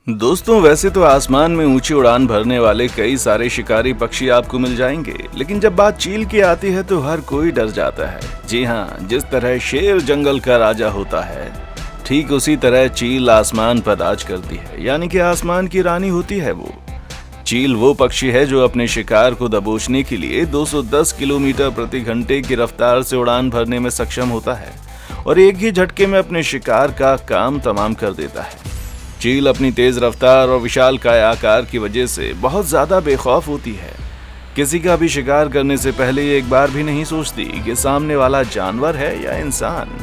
दोस्तों, वैसे तो आसमान में ऊंची उड़ान भरने वाले कई सारे शिकारी पक्षी आपको मिल जाएंगे, लेकिन जब बात चील की आती है तो हर कोई डर जाता है। जी हाँ, जिस तरह शेर जंगल का राजा होता है, ठीक उसी तरह चील आसमान पर राज करती है, यानी कि आसमान की रानी होती है वो। चील वो पक्षी है जो अपने शिकार को दबोचने के लिए 210 किलोमीटर प्रति घंटे की रफ्तार से उड़ान भरने में सक्षम होता है और एक ही झटके में अपने शिकार का काम तमाम कर देता है। चील अपनी तेज रफ्तार और विशालकाय आकार की वजह से बहुत ज्यादा बेखौफ होती है। किसी का भी शिकार करने से पहले ये एक बार भी नहीं सोचती कि सामने वाला जानवर है या इंसान।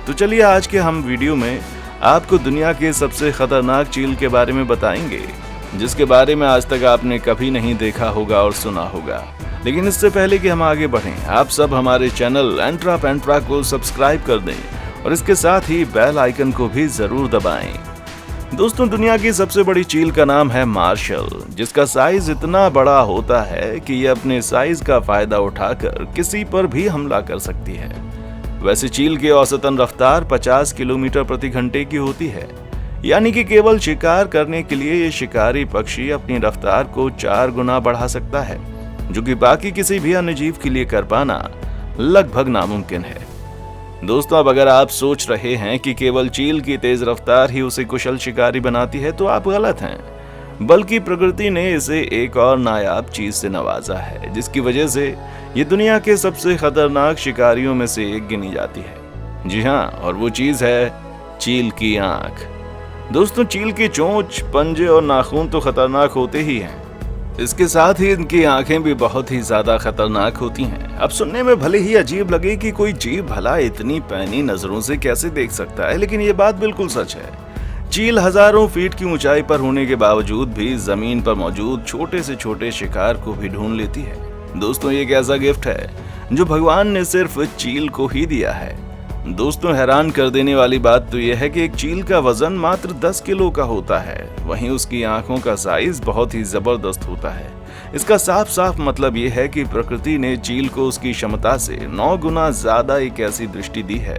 तो चलिए आज के हम वीडियो में आपको दुनिया के सबसे खतरनाक चील के बारे में बताएंगे, जिसके बारे में आज तक आपने कभी नहीं देखा होगा और सुना होगा। लेकिन इससे पहले कि हम आगे बढ़ें, आप सब हमारे चैनल एंट्रा पेंट्रा को सब्सक्राइब कर दें और इसके साथ ही बेल आइकन को भी जरूर दबाएं। दोस्तों, दुनिया की सबसे बड़ी चील का नाम है मार्शल, जिसका साइज इतना बड़ा होता है कि ये अपने साइज का फायदा उठाकर किसी पर भी हमला कर सकती है। वैसे चील की औसतन रफ्तार 50 किलोमीटर प्रति घंटे की होती है, यानी कि केवल शिकार करने के लिए ये शिकारी पक्षी अपनी रफ्तार को 4 गुना बढ़ा सकता है, जो कि बाकी किसी भी अन्य जीव के लिए कर पाना लगभग नामुमकिन है। दोस्तों, अब अगर आप सोच रहे हैं कि केवल चील की तेज रफ्तार ही उसे कुशल शिकारी बनाती है, तो आप गलत हैं। बल्कि प्रकृति ने इसे एक और नायाब चीज से नवाजा है, जिसकी वजह से ये दुनिया के सबसे खतरनाक शिकारियों में से एक गिनी जाती है। जी हाँ, और वो चीज है चील की आंख। दोस्तों, चील की चोंच, पंजे और नाखून तो खतरनाक होते ही हैं, इसके साथ ही इनकी आंखें भी बहुत ही ज्यादा खतरनाक होती हैं। अब सुनने में भले ही अजीब लगे कि कोई जीव भला इतनी पैनी नजरों से कैसे देख सकता है, लेकिन ये बात बिल्कुल सच है। चील हजारों फीट की ऊंचाई पर होने के बावजूद भी जमीन पर मौजूद छोटे से छोटे शिकार को भी ढूंढ लेती है। दोस्तों, ये एक ऐसा गिफ्ट है जो भगवान ने सिर्फ चील को ही दिया है। दोस्तों, हैरान कर देने वाली बात तो यह है कि एक चील का वजन मात्र 10 किलो का होता है, वहीं उसकी आंखों का साइज बहुत ही जबरदस्त होता है। इसका साफ साफ मतलब यह है कि प्रकृति ने चील को उसकी क्षमता से 9 गुना ज्यादा एक ऐसी दृष्टि दी है,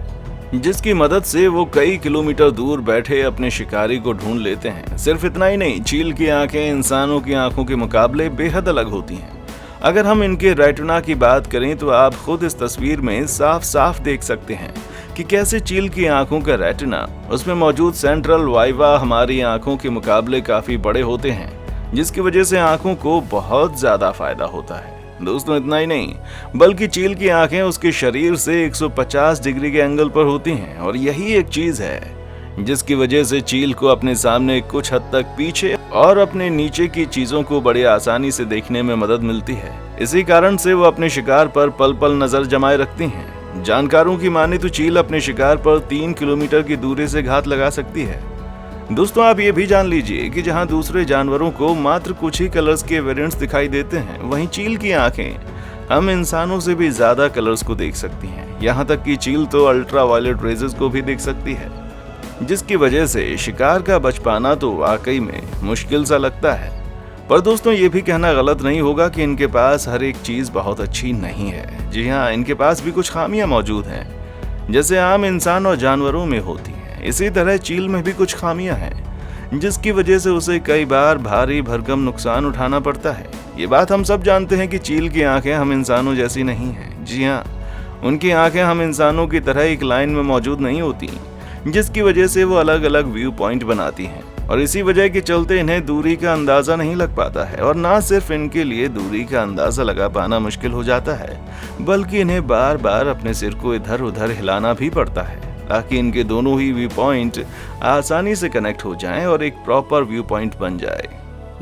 जिसकी मदद से वो कई किलोमीटर दूर बैठे अपने शिकारी को ढूंढ लेते हैं। सिर्फ इतना ही नहीं, चील की आंखें इंसानों की आंखों के मुकाबले बेहद अलग होती हैं। अगर हम इनके रेटिना की बात करें तो आप खुद इस तस्वीर में साफ साफ देख सकते हैं कि कैसे चील की आंखों का रेटिना, उसमें मौजूद सेंट्रल वाइवा हमारी आंखों के मुकाबले काफी बड़े होते हैं, जिसकी वजह से आंखों को बहुत ज्यादा फायदा होता है। दोस्तों, इतना ही नहीं, बल्कि चील की आंखें उसके शरीर से 150 डिग्री के एंगल पर होती हैं, और यही एक चीज है जिसकी वजह से चील को अपने सामने कुछ हद तक पीछे और अपने नीचे की चीजों को बड़ी आसानी से देखने में मदद मिलती है। इसी कारण से वो अपने शिकार पर पल पल नजर जमाए रखती हैं। जानकारों की माने तो चील अपने शिकार पर 3 किलोमीटर की दूरी से घात लगा सकती है। दोस्तों, आप ये भी जान लीजिए कि जहां दूसरे जानवरों को मात्र कुछ ही कलर्स के वेरिएंट्स दिखाई देते हैं, वहीं चील की आंखें हम इंसानों से भी ज्यादा कलर्स को देख सकती हैं। यहाँ तक कि चील तो अल्ट्रा वायलेट रेजेस को भी देख सकती है, जिसकी वजह से शिकार का बच पाना तो वाकई में मुश्किल सा लगता है। पर दोस्तों, ये भी कहना गलत नहीं होगा कि इनके पास हर एक चीज बहुत अच्छी नहीं है। जी हाँ, इनके पास भी कुछ खामियां मौजूद हैं, जैसे आम इंसान और जानवरों में होती हैं। इसी तरह चील में भी कुछ खामियां हैं, जिसकी वजह से उसे कई बार भारी भरकम नुकसान उठाना पड़ता है। ये बात हम सब जानते हैं कि चील की आंखें हम इंसानों जैसी नहीं हैं। जी हाँ, उनकी आंखें हम इंसानों की तरह एक लाइन में मौजूद नहीं होती, जिसकी वजह से वो अलग अलग व्यू पॉइंट बनाती हैं, और इसी वजह के चलते इन्हें दूरी का अंदाजा नहीं लग पाता है। और ना सिर्फ इनके लिए दूरी का अंदाजा लगा पाना मुश्किल हो जाता है, बल्कि इन्हें बार बार अपने सिर को इधर उधर हिलाना भी पड़ता है, ताकि इनके दोनों ही व्यू पॉइंट आसानी से कनेक्ट हो जाएं और एक प्रॉपर व्यू पॉइंट बन जाए।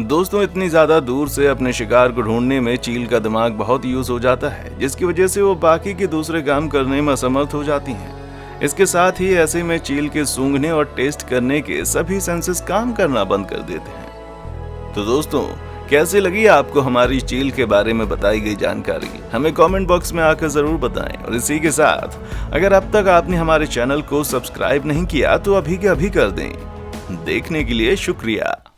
दोस्तों, इतनी ज्यादा दूर से अपने शिकार को ढूंढने में चील का दिमाग बहुत यूज हो जाता है, जिसकी वजह से वो बाकी के दूसरे काम करने में असमर्थ हो जाती हैं। इसके साथ ही ऐसे में चील के सूंघने और टेस्ट करने के सभी सेंसेस काम करना बंद कर देते हैं। तो दोस्तों, कैसे लगी आपको हमारी चील के बारे में बताई गई जानकारी? हमें कमेंट बॉक्स में आकर जरूर बताएं। और इसी के साथ अगर अब तक आपने हमारे चैनल को सब्सक्राइब नहीं किया तो अभी के अभी कर दें। देखने के लिए शुक्रिया।